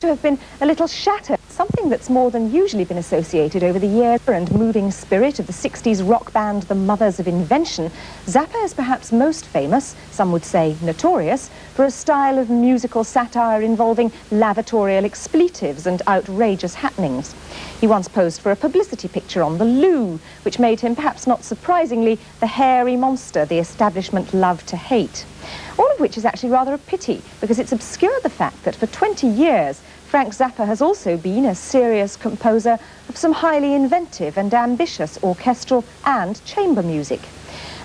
to have been a little shattered, something that's more than usually been associated over the years. And moving spirit of the 60s rock band The Mothers of Invention, Zappa is perhaps most famous, some would say notorious, for a style of musical satire involving lavatorial expletives and outrageous happenings. He once posed for a publicity picture on the loo, which made him, perhaps not surprisingly, the hairy monster the establishment loved to hate. All of which is actually rather a pity, because it's obscured the fact that for 20 years, Frank Zappa has also been a serious composer of some highly inventive and ambitious orchestral and chamber music.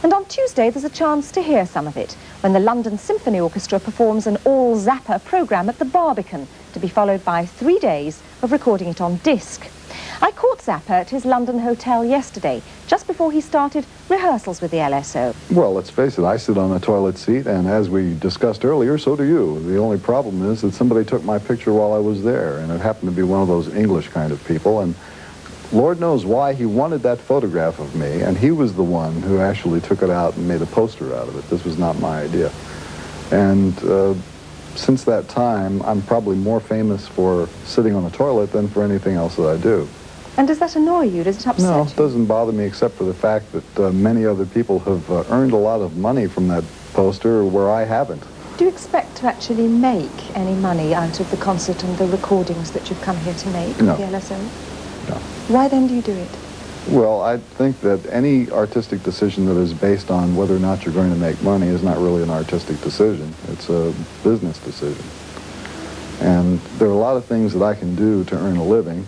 And on Tuesday, there's a chance to hear some of it, when the London Symphony Orchestra performs an all-Zappa programme at the Barbican, to be followed by 3 days of recording it on disc. I caught Zappa at his London hotel yesterday, just before he started rehearsals with the LSO. Well, let's face it, I sit on a toilet seat, and as we discussed earlier, so do you. The only problem is that somebody took my picture while I was there, and it happened to be one of those English kind of people, and Lord knows why he wanted that photograph of me, and he was the one who actually took it out and made a poster out of it. This was not my idea. And since that time, I'm probably more famous for sitting on a toilet than for anything else that I do. And does that annoy you? Does it upset you? No, it doesn't bother me, except for the fact that many other people have earned a lot of money from that poster where I haven't. Do you expect to actually make any money out of the concert and the recordings that you've come here to make No. with the LSO? No. Why then do you do it? Well, I think that any artistic decision that is based on whether or not you're going to make money is not really an artistic decision. It's a business decision. And there are a lot of things that I can do to earn a living,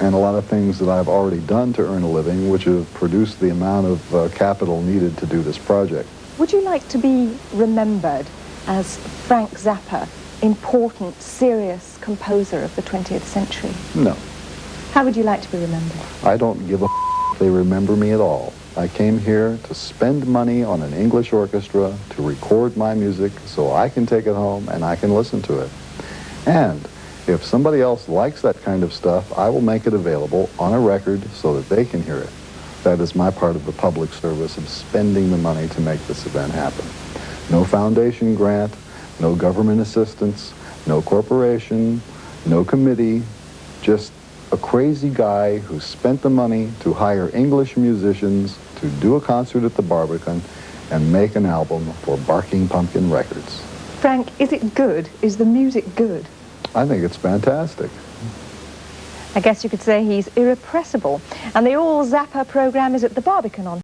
and a lot of things that I've already done to earn a living, which have produced the amount of capital needed to do this project. Would you like to be remembered as Frank Zappa, important, serious composer of the 20th century? No. How would you like to be remembered? I don't give a if they remember me at all. I came here to spend money on an English orchestra, to record my music so I can take it home and I can listen to it. And if somebody else likes that kind of stuff, I will make it available on a record so that they can hear it. That is my part of the public service of spending the money to make this event happen. No foundation grant, no government assistance, no corporation, no committee, just a crazy guy who spent the money to hire English musicians to do a concert at the Barbican and make an album for Barking Pumpkin Records. Frank, is it good? Is the music good? I think it's fantastic. I guess you could say he's irrepressible. And the all Zappa programme is at the Barbican on